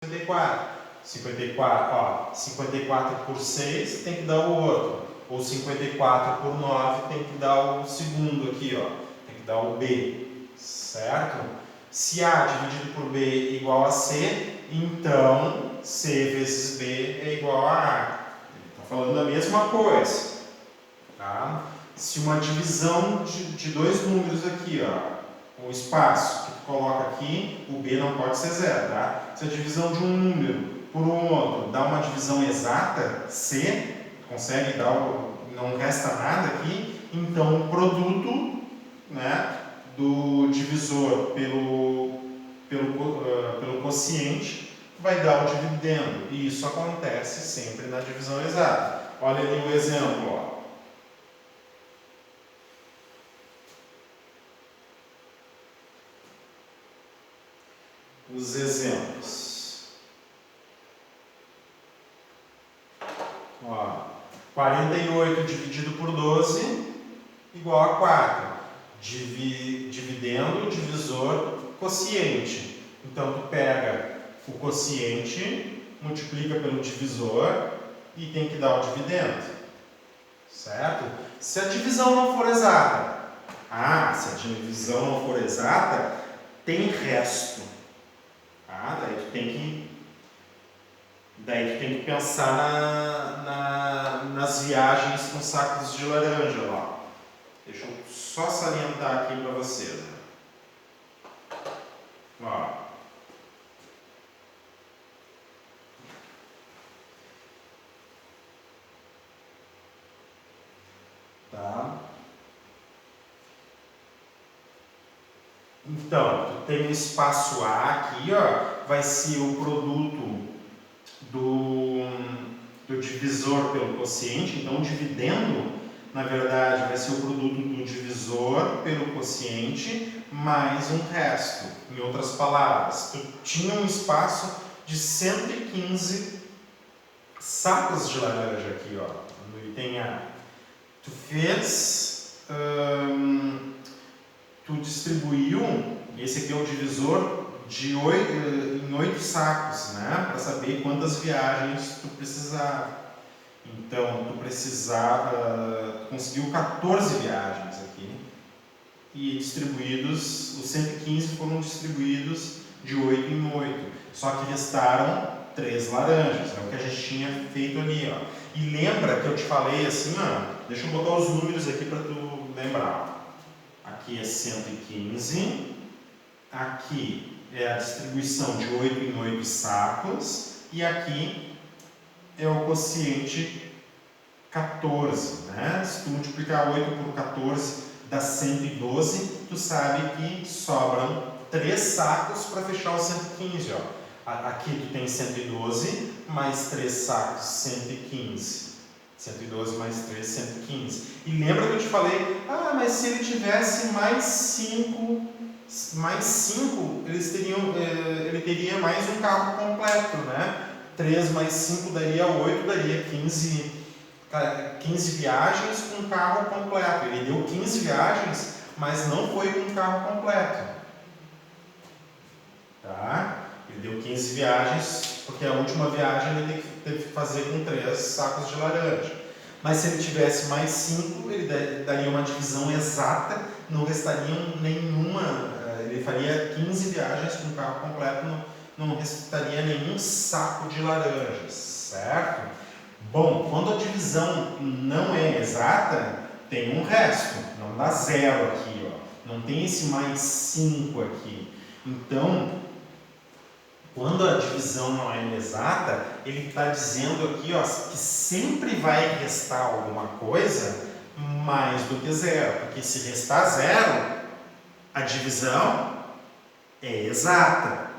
54. 54, ó, 54 por 6 tem que dar o outro. Ou 54 por 9 tem que dar o segundo aqui, ó. Tem que dar o B, certo? Se A dividido por B é igual a C, então C vezes B é igual a A. Ele está falando a mesma coisa, tá? Se uma divisão de dois números aqui, ó, o espaço que tu coloca aqui, o B não pode ser zero, tá? Se a divisão de um número por um outro dá uma divisão exata, C, consegue dar não resta nada aqui, então o produto, né, do divisor pelo quociente vai dar o dividendo, e isso acontece sempre na divisão exata. Olha ali o exemplo, ó. Os exemplos. Ó, 48 dividido por 12 igual a 4. Dividendo, divisor, quociente. Então, tu pega o quociente, multiplica pelo divisor e tem que dar o dividendo. Certo? Se a divisão não for exata, se a divisão não for exata, tem resto. Daí tu tem que pensar nas viagens com sacos de laranja lá. Deixa eu só salientar aqui para vocês. Ó. Tá? Então, tu tem um espaço A aqui, ó, vai ser o produto do divisor pelo quociente. Então, o dividendo, na verdade, vai ser o produto do divisor pelo quociente mais um resto. Em outras palavras, tu tinha um espaço de 115 sacos de laranja aqui, ó, no item A. Tu fez... tu distribuiu, esse aqui é o divisor em 8 sacos, né? Para saber quantas viagens tu precisava. Então, tu conseguiu 14 viagens aqui. E distribuídos, os 115 foram distribuídos de 8 em 8. Só que restaram 3 laranjas, é o que a gente tinha feito ali, ó. E lembra que eu te falei assim, ó, deixa eu botar os números aqui para tu lembrar. Aqui é 115, aqui é a distribuição de 8 em 8 sacos, e aqui é o quociente 14, né? Se tu multiplicar 8 por 14 dá 112, tu sabe que sobram 3 sacos para fechar os 115, ó. Aqui tu tem 112, mais 3 sacos, 115. 112 mais 3, 115. E lembra que eu te falei, mas se ele tivesse mais 5, ele teria mais um carro completo, né? 3 mais 5 daria 8, daria 15 viagens com carro completo. Ele deu 15 viagens, mas não foi com carro completo. Tá? Ele deu 15 viagens, porque a última viagem ele teve que fazer com 3 sacos de laranja. Mas se ele tivesse mais 5, ele daria uma divisão exata, não restaria nenhuma, ele faria 15 viagens com carro completo, não restaria nenhum saco de laranjas, certo? Bom, quando a divisão não é exata, tem um resto, não dá 0 aqui, ó. Não tem esse mais 5 aqui. Então, quando a divisão não é exata, ele está dizendo aqui, ó, que sempre vai restar alguma coisa mais do que 0. Porque se restar 0, a divisão é exata.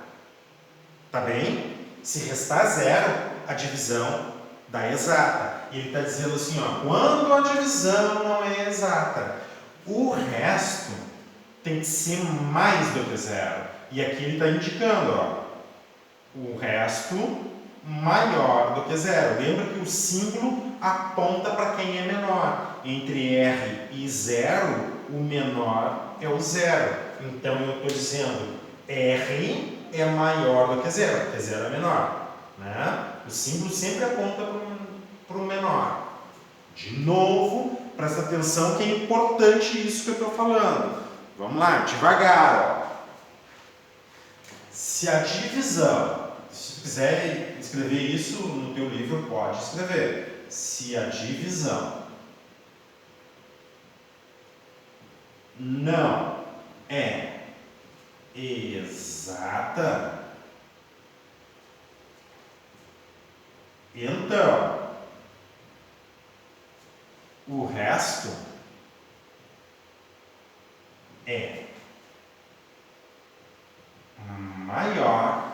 Tá bem? Se restar 0, a divisão dá exata. E ele está dizendo assim, ó, quando a divisão não é exata, o resto tem que ser mais do que 0. E aqui ele está indicando, ó, o resto maior do que 0. Lembra que o símbolo aponta para quem é menor. Entre R e 0, o menor é o 0. Então eu estou dizendo R é maior do que zero, porque zero é menor. Né? O símbolo sempre aponta para o menor. De novo, presta atenção que é importante isso que eu estou falando. Vamos lá, devagar. Ó. Se a divisão, se tu quiser escrever isso no teu livro, pode escrever. Se a divisão não é exata, então o resto é maior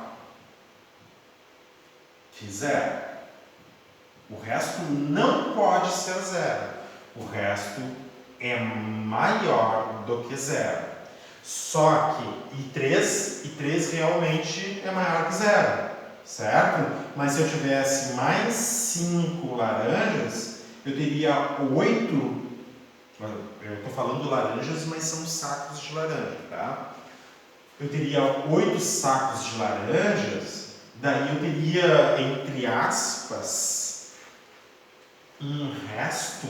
que zero. O resto não pode ser zero. O resto é maior do que zero. Só que e 3 realmente é maior que zero, certo? Mas se eu tivesse mais 5 laranjas, eu teria 8. Eu estou falando laranjas, mas são sacos de laranja, tá? Eu teria 8 sacos de laranjas, daí eu teria, entre aspas, um resto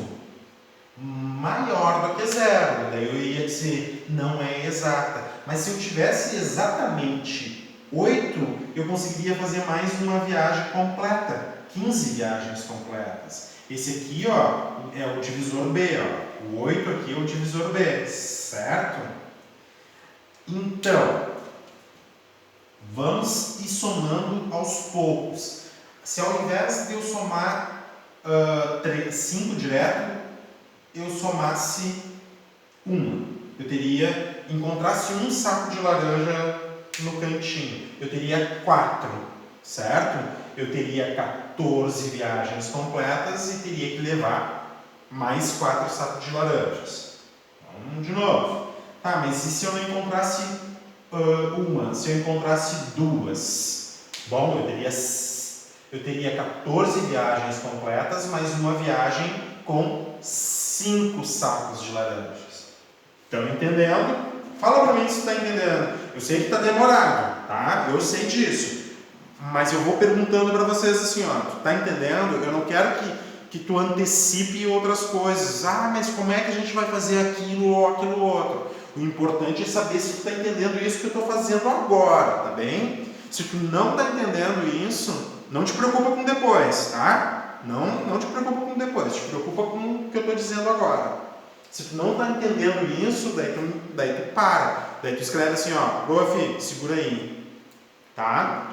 maior do que zero. Daí eu ia dizer, não é exata. Mas se eu tivesse exatamente 8, eu conseguiria fazer mais uma viagem completa, 15 viagens completas. Esse aqui, ó, é o divisor B, ó. O 8 aqui é o divisor B, certo? Então, vamos ir somando aos poucos. Se ao invés de eu somar 5 direto, eu somasse 1, eu teria, encontrasse um saco de laranja no cantinho, eu teria 4, certo? Eu teria 14 viagens completas e teria que levar mais 4 sacos de laranjas. Vamos de novo. Tá, mas e se eu não encontrasse uma? Se eu encontrasse 2? Bom, eu teria 14 viagens completas, mais uma viagem com 5 sacos de laranjas. Estão entendendo? Fala pra mim se está entendendo. Eu sei que está demorado, tá? Eu sei disso. Mas eu vou perguntando para vocês assim, ó, tu tá entendendo? Eu não quero que tu antecipe outras coisas. Ah, mas como é que a gente vai fazer aquilo ou aquilo outro? O importante é saber se tu está entendendo isso que eu estou fazendo agora, tá bem? Se tu não está entendendo isso, não te preocupa com depois, tá? Não te preocupa com depois, te preocupa com o que eu estou dizendo agora. Se tu não está entendendo isso, daí tu para. Daí tu escreve assim, ó, prof, segura aí, tá?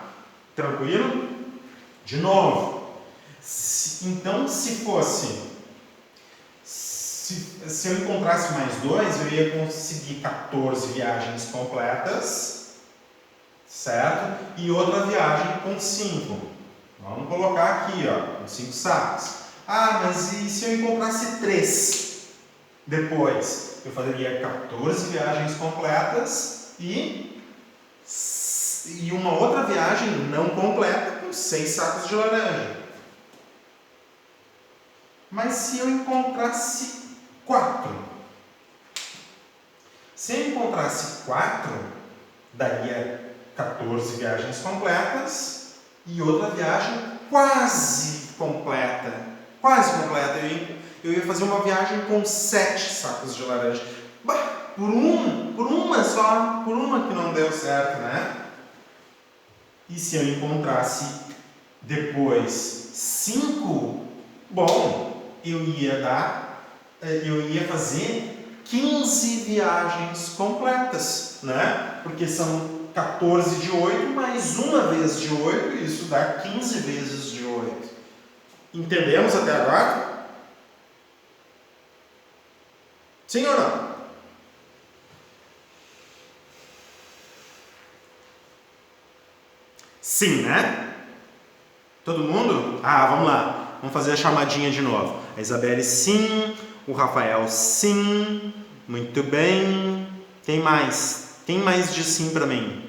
Tranquilo? De novo. Então, se eu encontrasse mais 2, eu ia conseguir 14 viagens completas, certo? E outra viagem com 5. Vamos colocar aqui, ó, com 5 sacos. Ah, mas e se eu encontrasse 3? Depois, eu faria 14 viagens completas e uma outra viagem não completa com 6 sacos de laranja. Mas se eu encontrasse 4? Se eu encontrasse 4, daria 14 viagens completas e outra viagem quase completa. Quase completa. Eu ia fazer uma viagem com 7 sacos de laranja. Bah, por uma só, por uma que não deu certo, né? E se eu encontrasse depois 5, bom, eu ia fazer 15 viagens completas, né? Porque são 14 de 8 mais uma vez de 8, isso dá 15 vezes de 8. Entendemos até agora? Sim ou não? Sim, né? Todo mundo? Ah, vamos lá. Vamos fazer a chamadinha de novo. A Isabelle, sim. O Rafael, sim. Muito bem. Quem mais? Quem mais diz sim para mim?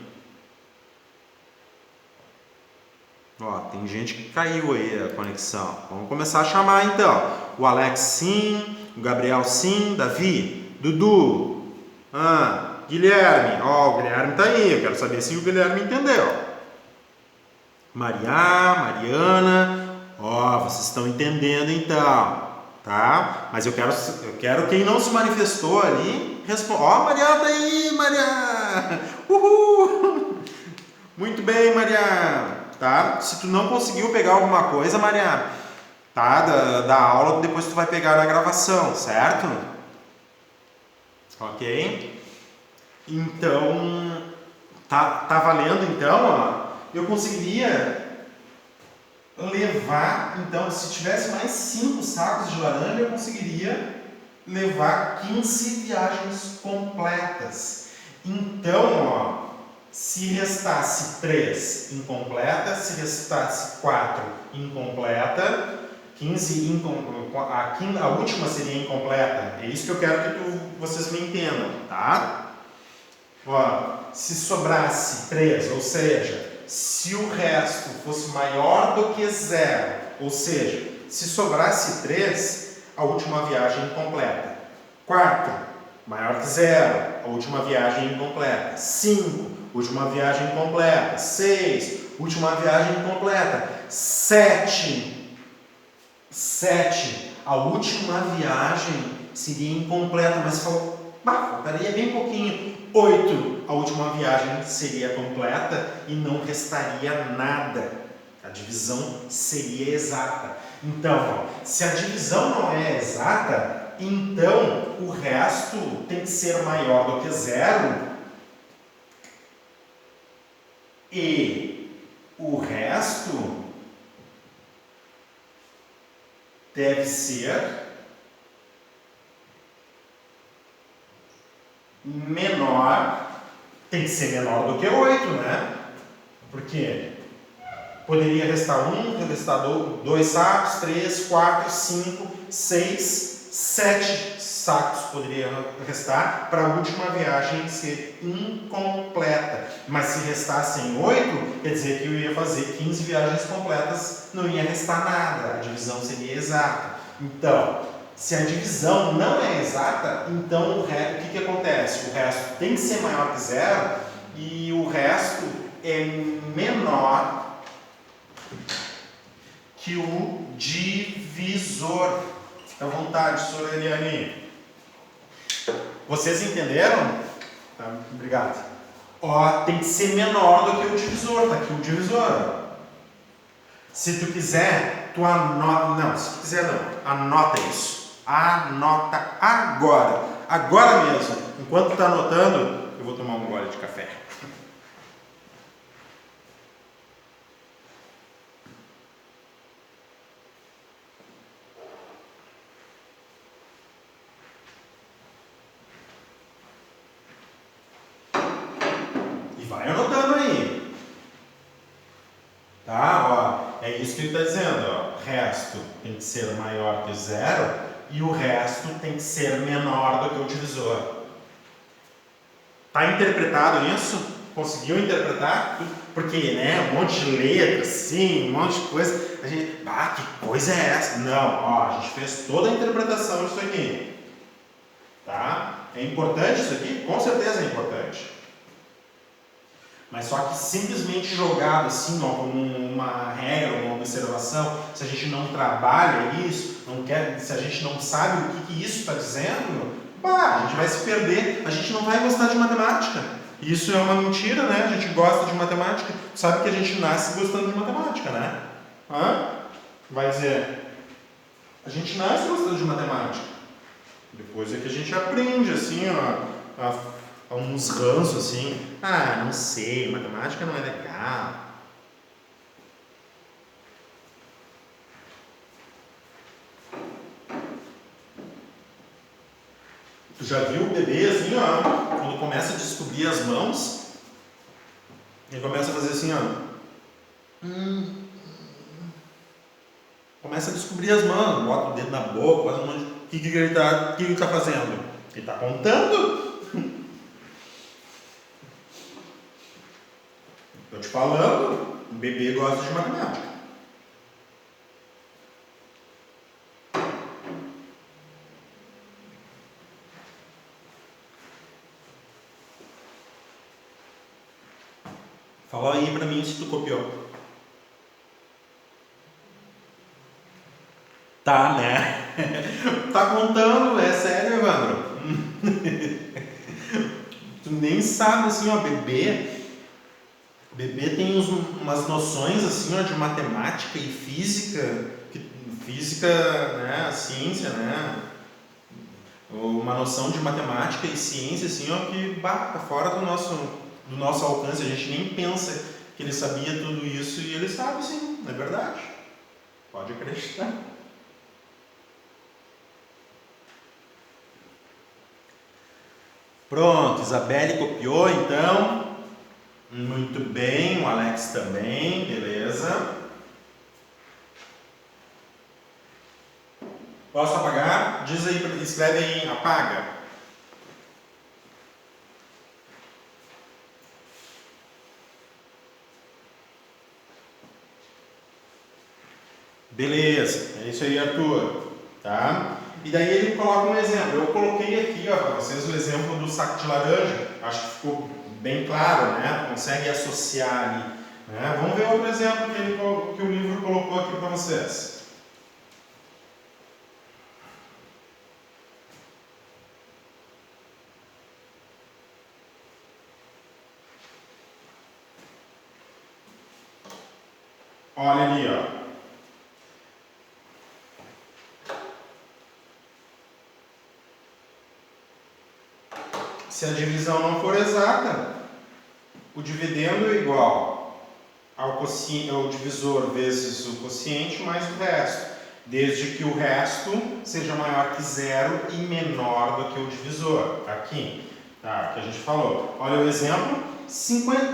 Ó, tem gente que caiu aí a conexão. Vamos começar a chamar então. O Alex, sim. O Gabriel, sim. Davi. Dudu. Guilherme. Ó, o Guilherme tá aí. Eu quero saber se o Guilherme entendeu. Maria, Mariana. Ó, vocês estão entendendo então, tá? Mas eu quero quem não se manifestou ali, responda. Ó, Maria tá aí, Maria. Uhul. Muito bem, Maria. Tá? Se tu não conseguiu pegar alguma coisa, Maria, tá? Da aula, depois tu vai pegar na gravação, certo? Ok? Então, tá valendo então, ó. Eu conseguiria levar, então, se tivesse mais 5 sacos de laranja, eu conseguiria levar 15 viagens completas. Então, ó, se restasse 3 incompleta, se restasse 4 incompleta, 15 a última seria incompleta. É isso que eu quero que vocês me entendam, tá? Ó, se sobrasse 3, ou seja, se o resto fosse maior do que 0, ou seja, se sobrasse 3, a última viagem incompleta. 4, maior que 0, a última viagem incompleta. 5, última viagem incompleta. 6, última viagem incompleta. 7, a última viagem seria incompleta, mas faltaria bem pouquinho. 8, a última viagem seria completa e não restaria nada. A divisão seria exata. Então, ó, se a divisão não é exata, então o resto tem que ser maior do que 0 e o resto deve ser menor, tem que ser menor do que 8, né? Porque poderia restar 1, restar 2 sacos, 3, 4, 5, 6, 7 sacos poderia restar para a última viagem ser incompleta. Mas se restassem 8, quer dizer que eu ia fazer 15 viagens completas, não ia restar nada, a divisão seria exata. Então, se a divisão não é exata, então o que acontece? O resto tem que ser maior que 0 e o resto é menor que o divisor. Fica à vontade, Soreliane. Vocês entenderam? Tá, obrigado. Ó, tem que ser menor do que o divisor. Tá aqui o divisor. Se tu quiser, tu anota. Não, se tu quiser não. Anota isso. Anota agora. Agora mesmo. Enquanto tu tá anotando, eu vou tomar um gole de café. Vai anotando aí. Tá? Ó, é isso que ele está dizendo. Ó. Resto tem que ser maior que 0 e o resto tem que ser menor do que o divisor. Tá interpretado isso? Conseguiu interpretar? Porque, né, um monte de letras, sim, um monte de coisa. A gente, que coisa é essa? Não, ó, a gente fez toda a interpretação disso aqui. Tá? É importante isso aqui? Com certeza é importante. Mas só que simplesmente jogado assim, ó, como uma regra, uma observação, se a gente não trabalha isso, se a gente não sabe o que isso está dizendo, a gente vai se perder, a gente não vai gostar de matemática. Isso é uma mentira, né? A gente gosta de matemática, sabe que a gente nasce gostando de matemática, né? Vai dizer, a gente nasce gostando de matemática. Depois é que a gente aprende assim, ó, uns ranços assim, não sei, matemática não é legal. Tu já viu o bebê assim, ó, quando começa a descobrir as mãos, ele começa a fazer assim, ó. Começa a descobrir as mãos, bota o dedo na boca, faz um monte de... O que ele tá fazendo? Ele está contando. Estou te falando, o bebê gosta de matemática. Fala aí pra mim se tu copiou. Tá, né? Tá contando, é sério, Evandro? Tu nem sabe, assim, ó, bebê tem umas noções, assim, ó, de matemática e física, física, né, ciência, né, uma noção de matemática e ciência, assim, ó, que tá fora do nosso alcance. A gente nem pensa que ele sabia tudo isso e ele sabe, sim, é verdade. Pode acreditar. Pronto, Isabelle copiou, então. Muito bem, o Alex também, beleza. Posso apagar? Diz aí, escreve aí, apaga. Beleza, é isso aí, Arthur. Tá? E daí ele coloca um exemplo. Eu coloquei aqui, ó, para vocês o exemplo do saco de laranja. Acho que ficou bem claro, né? Consegue associar ali. Né? Vamos ver outro exemplo que o livro colocou aqui para vocês. Olha ali, ó. Se a divisão não for exata, o dividendo é igual ao divisor vezes o quociente mais o resto, desde que o resto seja maior que zero e menor do que o divisor. Aqui, tá? Que a gente falou. Olha o exemplo.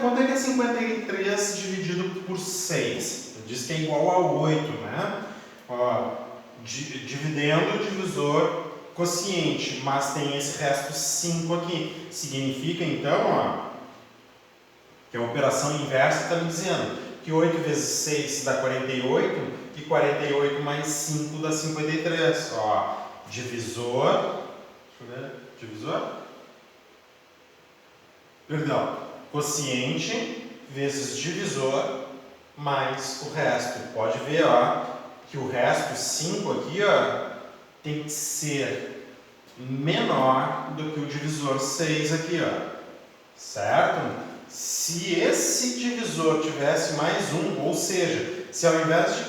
Quanto é que é 53 dividido por 6? Diz que é igual a 8, né? Ó, dividendo, divisor, quociente, mas tem esse resto 5 aqui. Significa então, ó, que a operação inversa está me dizendo que 8 vezes 6 dá 48 e 48 mais 5 dá 53. Ó, divisor, deixa eu ver, divisor? Perdão, quociente vezes divisor mais o resto. Pode ver, ó, que o resto 5 aqui, ó, tem que ser menor do que o divisor 6 aqui, ó. Certo? Se esse divisor tivesse mais um, ou seja, se ao invés de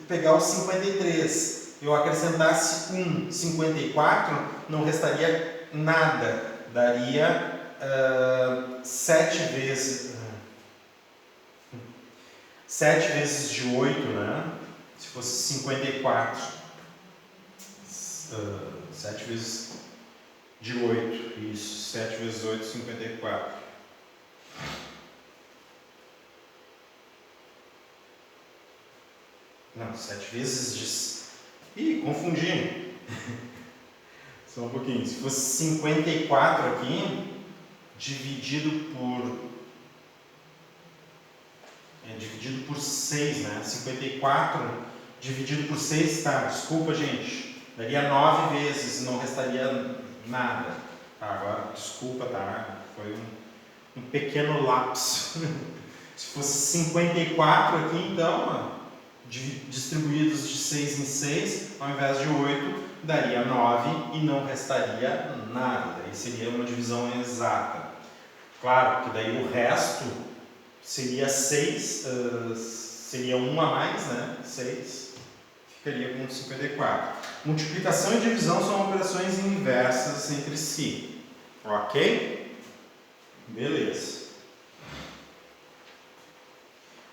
pegar o 53 eu acrescentasse 54, não restaria nada. Daria 7 vezes de 8, né? Se fosse 54. 7 vezes de 8. Isso, 7 vezes 8, 54. Não, 7 vezes de... Ih, confundi. Só um pouquinho. Se fosse 54 aqui, dividido por 6, né? 54 dividido por 6, tá? Desculpa, gente. Daria 9 vezes, não restaria nada. Tá, agora, desculpa, tá? Foi um pequeno lapso. Se fosse 54 aqui, então, ó, distribuídos de 6 em 6, ao invés de 8, daria 9 e não restaria nada. Daí seria uma divisão exata. Claro que daí o resto seria 6, seria 1 a mais, né? 6, ficaria com 54. Multiplicação e divisão são operações inversas entre si. Ok? Beleza.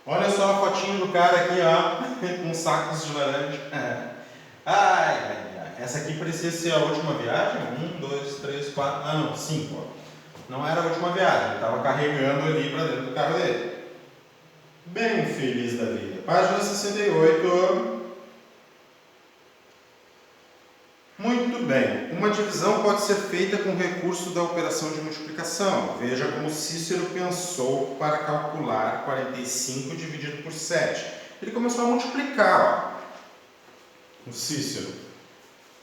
Olha só a fotinho do cara aqui, ó, com sacos de laranja. Essa aqui precisa ser a última viagem? 1, 2, 3, 4, ah não, 5. Não era a última viagem, ele estava carregando ali para dentro do carro dele. Bem feliz da vida. Página 68. Muito bem. Uma divisão pode ser feita com recurso da operação de multiplicação. Veja como Cícero pensou para calcular 45 dividido por 7. Ele começou a multiplicar, ó. O Cícero.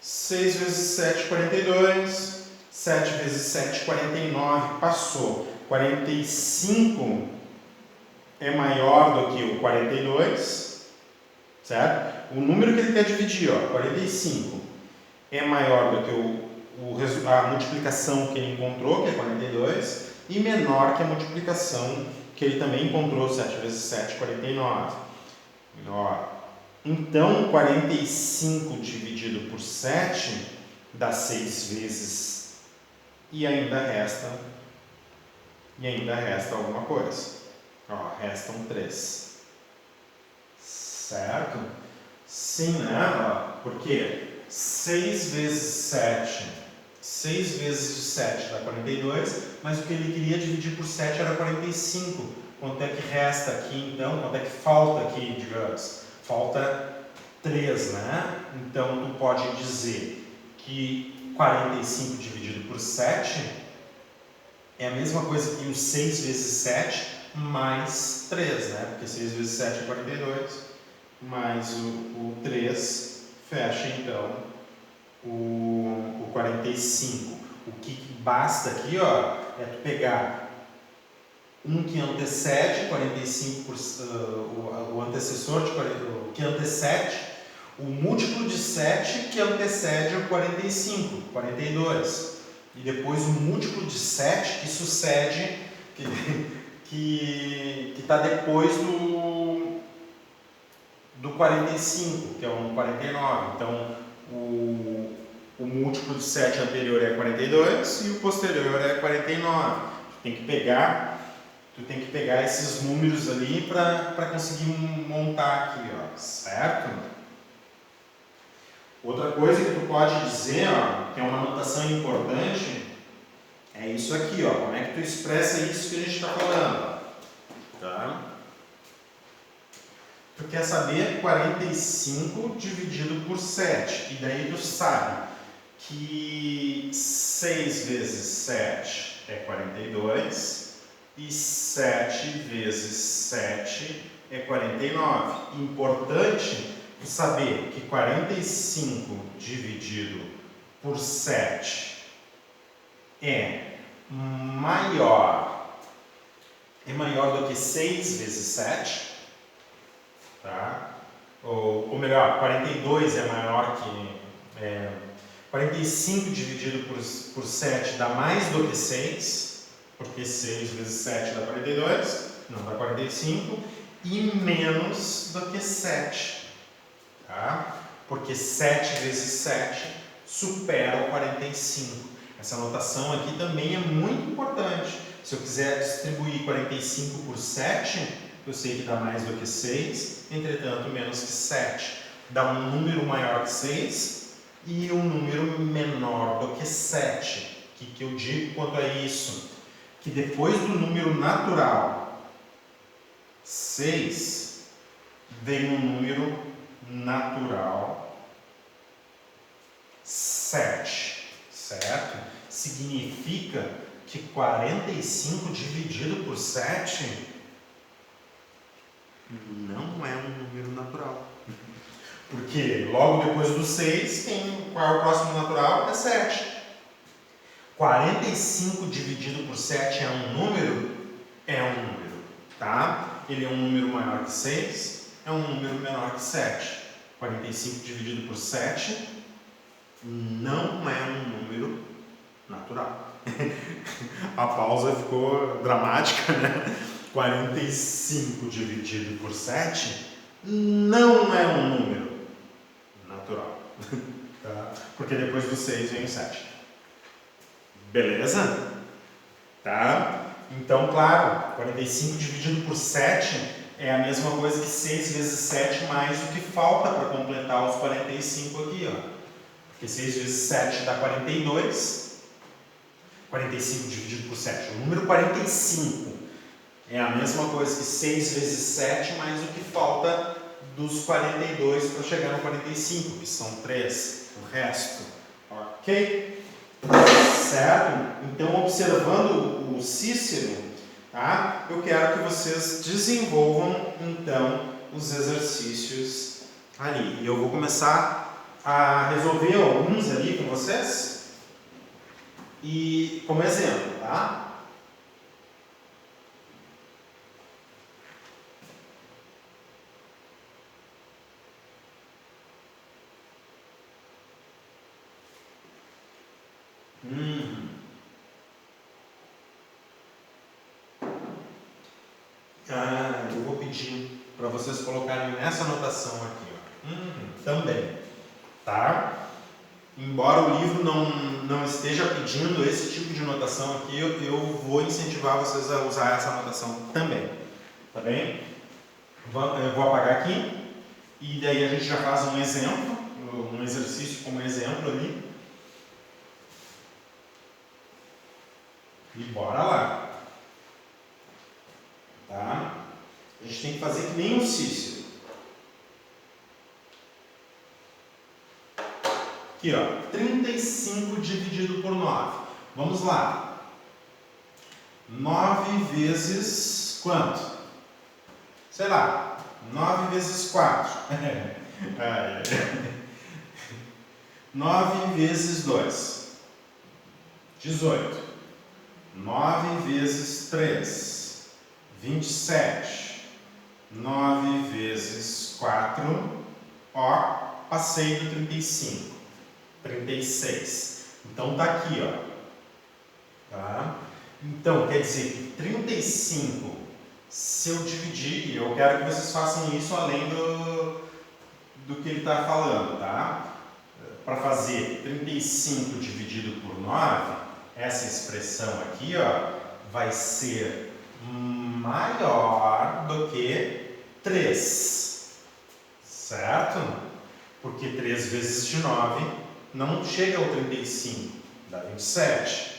6 vezes 7, 42. 7 vezes 7, 49. Passou. 45 é maior do que o 42, certo? O número que ele quer dividir, ó, 45, é maior do que a multiplicação que ele encontrou, que é 42, e menor que a multiplicação que ele também encontrou, 7 vezes 7, 49. Menor. Então, 45 dividido por 7 dá 6 vezes e ainda resta alguma coisa. Ó, restam 3. Certo? Sim, né? Ó, porque 6 vezes 7, 6 vezes de 7 dá 42, mas o que ele queria dividir por 7 era 45. Quanto é que resta aqui, então? Quanto é que falta aqui, digamos? Falta 3, né? Então, tu pode dizer que 45 dividido por 7 é a mesma coisa que o 6 vezes 7 mais 3, né? Porque 6 vezes 7 é 42, mais o 3 fecha, então, o 45. O que basta aqui, ó, é tu pegar um que antecede 45, o antecessor de 40, que antecede, o múltiplo de 7 que antecede o 45, 42. E depois o múltiplo de 7 que sucede, que está depois do 45, que é um 49. Então, o múltiplo de 7 anterior é 42 e o posterior é 49. Tu tem que pegar esses números ali para conseguir montar aqui, ó, certo? Outra coisa que tu pode dizer, ó, que é uma notação importante, é isso aqui, ó. Como é que tu expressa isso que a gente está falando? Tá? Tu quer saber 45 dividido por 7. E daí tu sabe que 6 vezes 7 é 42 e 7 vezes 7 é 49. Importante saber que 45 dividido por 7 é maior do que 6 vezes 7, tá? Ou melhor, 42 é maior que 45 dividido por 7 dá mais do que 6, porque 6 vezes 7 dá 42, não dá 45, e menos do que 7, tá? Porque 7 vezes 7 supera o 45. Essa notação aqui também é muito importante. Se eu quiser distribuir 45 por 7, eu sei que dá mais do que 6, entretanto menos que 7. Dá um número maior que 6 e um número menor do que 7. O que eu digo quanto a isso? Que depois do número natural 6, vem um número natural 7, certo? Significa que 45 dividido por 7 não é um número natural. Porque logo depois do 6, qual é o próximo natural? É 7. 45 dividido por 7 é um número? É um número, tá? Ele é um número maior que 6, é um número menor que 7. 45 dividido por 7 não é um número natural. A pausa ficou dramática, né? 45 dividido por 7 não é um número natural. Tá? Porque depois do 6 vem o 7. Beleza? Tá? Então, claro, 45 dividido por 7 é a mesma coisa que 6 vezes 7 mais o que falta para completar os 45 aqui, ó. Porque 6 vezes 7 dá 42. 45 dividido por 7. O número 45 é a mesma coisa que 6 vezes 7 mais o que falta dos 42 para chegar no 45, que são 3, o resto. Ok? Certo? Então, observando o Cícero, tá? Eu quero que vocês desenvolvam, então, os exercícios ali. E eu vou começar a resolver alguns ali com vocês. E como exemplo, tá? pedir para vocês colocarem nessa anotação aqui, ó. Também, tá? Embora o livro não esteja pedindo esse tipo de anotação aqui, eu vou incentivar vocês a usar essa anotação também, tá bem? Eu vou apagar aqui e daí a gente já faz um exemplo, um exercício como exemplo ali. E bora lá, tá? A gente tem que fazer que nem o Cícero. Aqui, ó, 35 dividido por 9. Vamos lá. 9 vezes quanto? Sei lá, 9 vezes 4. 9 vezes 2. 18. 9 vezes 3. 27. 9 vezes 4. Ó, passei do 35. 36. Então tá aqui, ó. Tá? Então quer dizer que 35, se eu dividir, eu quero que vocês façam isso além do que ele está falando, tá? Para fazer 35 dividido por 9, essa expressão aqui, ó, vai ser maior do que 3. Certo? Porque 3 vezes de 9 não chega ao 35, dá 27.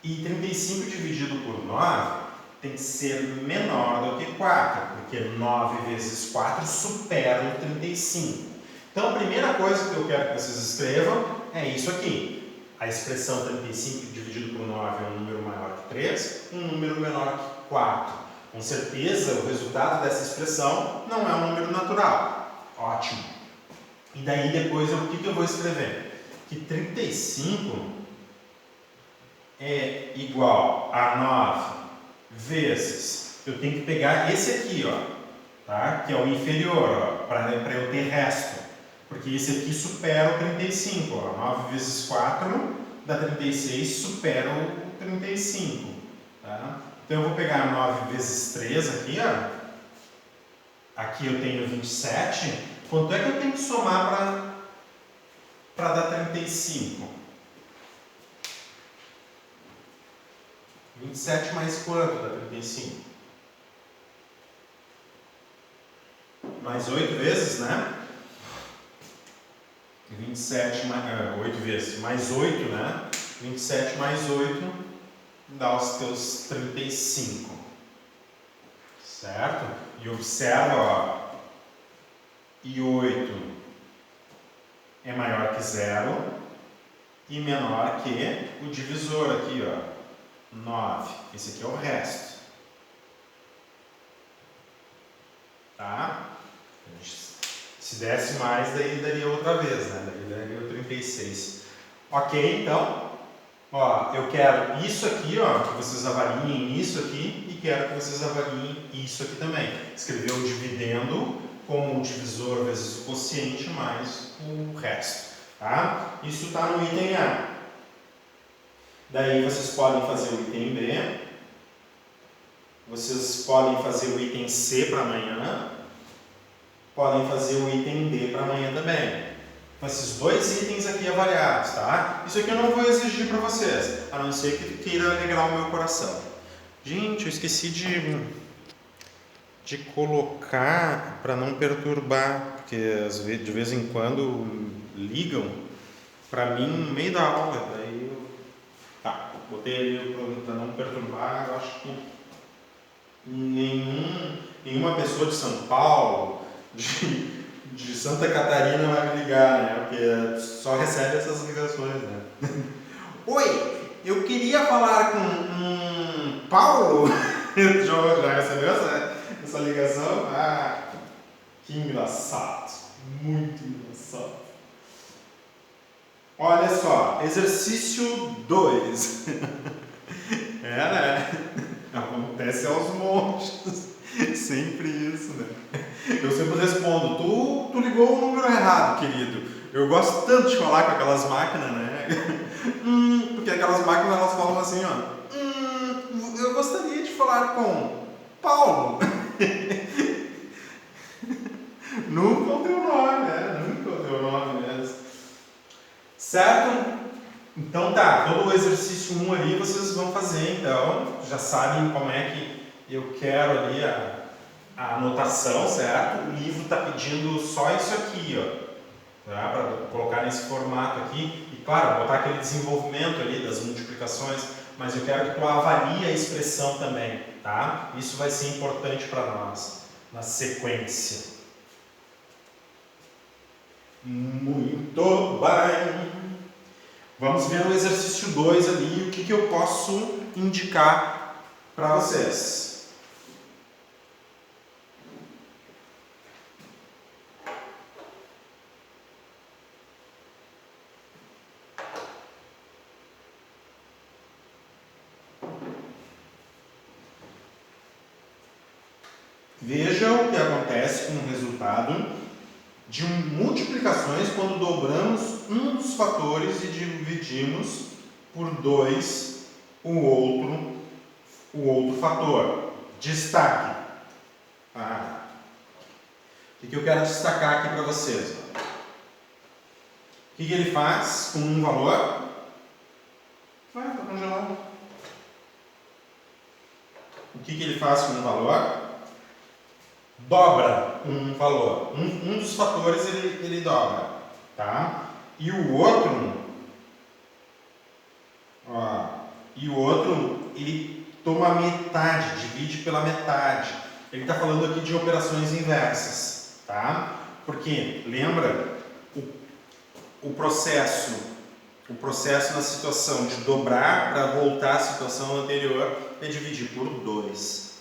E 35 dividido por 9 tem que ser menor do que 4, porque 9 vezes 4 supera o 35. Então a primeira coisa que eu quero que vocês escrevam é isso aqui. A expressão 35 dividido por 9 é um número maior que 3, um número menor que 4. Com certeza o resultado dessa expressão não é um número natural. Ótimo. E daí depois o que eu vou escrever? Que 35 é igual a 9 vezes, eu tenho que pegar esse aqui, ó, tá? Que é o inferior, para eu ter resto, porque esse aqui supera o 35, ó. 9 vezes 4 dá 36, supera o 35, tá? Então eu vou pegar 9 vezes 3 aqui, ó. Aqui eu tenho 27. Quanto é que eu tenho que somar para dar 35? 27 mais quanto dá 35? Mais 8 vezes, né? 27 mais 8 vezes, mais 8, né? 27 mais 8 dá os teus 35. Certo? E observa, ó. E 8 é maior que 0 e menor que o divisor aqui, ó. 9. Esse aqui é o resto. Tá? Se desse mais, daí daria outra vez, né? Daí daria o 36. Ok, então, ó, eu quero isso aqui, ó, que vocês avaliem isso aqui e quero que vocês avaliem isso aqui também. Escrever o dividendo como o divisor vezes o quociente mais o resto. Tá? Isso está no item A. Daí vocês podem fazer o item B, vocês podem fazer o item C para amanhã, podem fazer o item D para amanhã também. Com esses dois itens aqui avaliados, tá? Isso aqui eu não vou exigir para vocês, a não ser que queira alegrar o meu coração. Gente, eu esqueci de colocar para não perturbar, porque de vez em quando ligam para mim no meio da aula, daí eu... Tá, botei ali para não perturbar. Eu acho que nenhuma pessoa de São Paulo, de Santa Catarina vai me ligar, né? Porque só recebe essas ligações, né? Oi, eu queria falar com Paulo. Já recebeu essa ligação? Ah, que engraçado, muito engraçado. Olha só, exercício 2. Né? Acontece aos montes. Sempre isso, né? Eu sempre respondo, tu ligou o número errado, querido. Eu gosto tanto de falar com aquelas máquinas, né? Porque aquelas máquinas, elas falam assim, ó. Eu gostaria de falar com Paulo. Nunca o teu nome, nunca o teu nome mesmo. Certo? Então tá, todo o exercício 1 ali vocês vão fazer, então, já sabem como é que eu quero ali a anotação, certo? O livro está pedindo só isso aqui, ó, tá? Para colocar nesse formato aqui, e claro, botar aquele desenvolvimento ali das multiplicações, mas eu quero que tu avalie a expressão também, tá? Isso vai ser importante para nós, na sequência. Muito bem! Vamos ver o exercício 2 ali, o que eu posso indicar para vocês. Veja o que acontece com o resultado de multiplicações quando dobramos um dos fatores e dividimos por 2 o outro fator. Destaque. O que eu quero destacar aqui para vocês? O que ele faz com um valor? Está congelado. O que ele faz com um valor? Dobra um valor. Um dos fatores ele dobra, tá? E o outro, ele toma a metade, divide pela metade. Ele está falando aqui de operações inversas, tá? Porque lembra o processo na situação de dobrar para voltar à situação anterior é dividir por 2.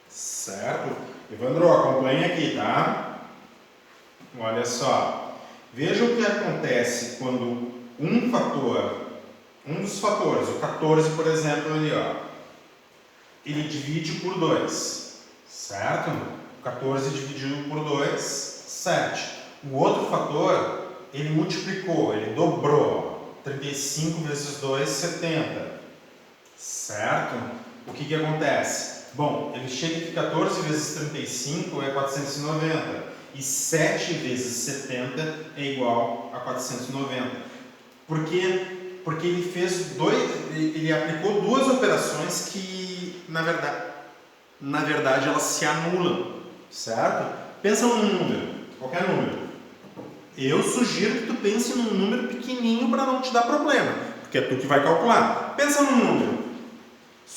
Certo? Evandro, acompanha aqui, tá? Olha só. Veja o que acontece quando um dos fatores, o 14, por exemplo, ali, ó, ele divide por 2. Certo? O 14 dividido por 2, 7. O outro fator, ele multiplicou, ele dobrou. 35 vezes 2, 70. Certo? O que acontece? Bom, ele chega que 14 vezes 35 é 490 e 7 vezes 70 é igual a 490. Por quê? Porque ele aplicou duas operações que, na verdade, elas se anulam, certo? Pensa num número, qualquer número. Eu sugiro que tu pense num número pequenininho para não te dar problema, porque é tu que vai calcular. Pensa num número.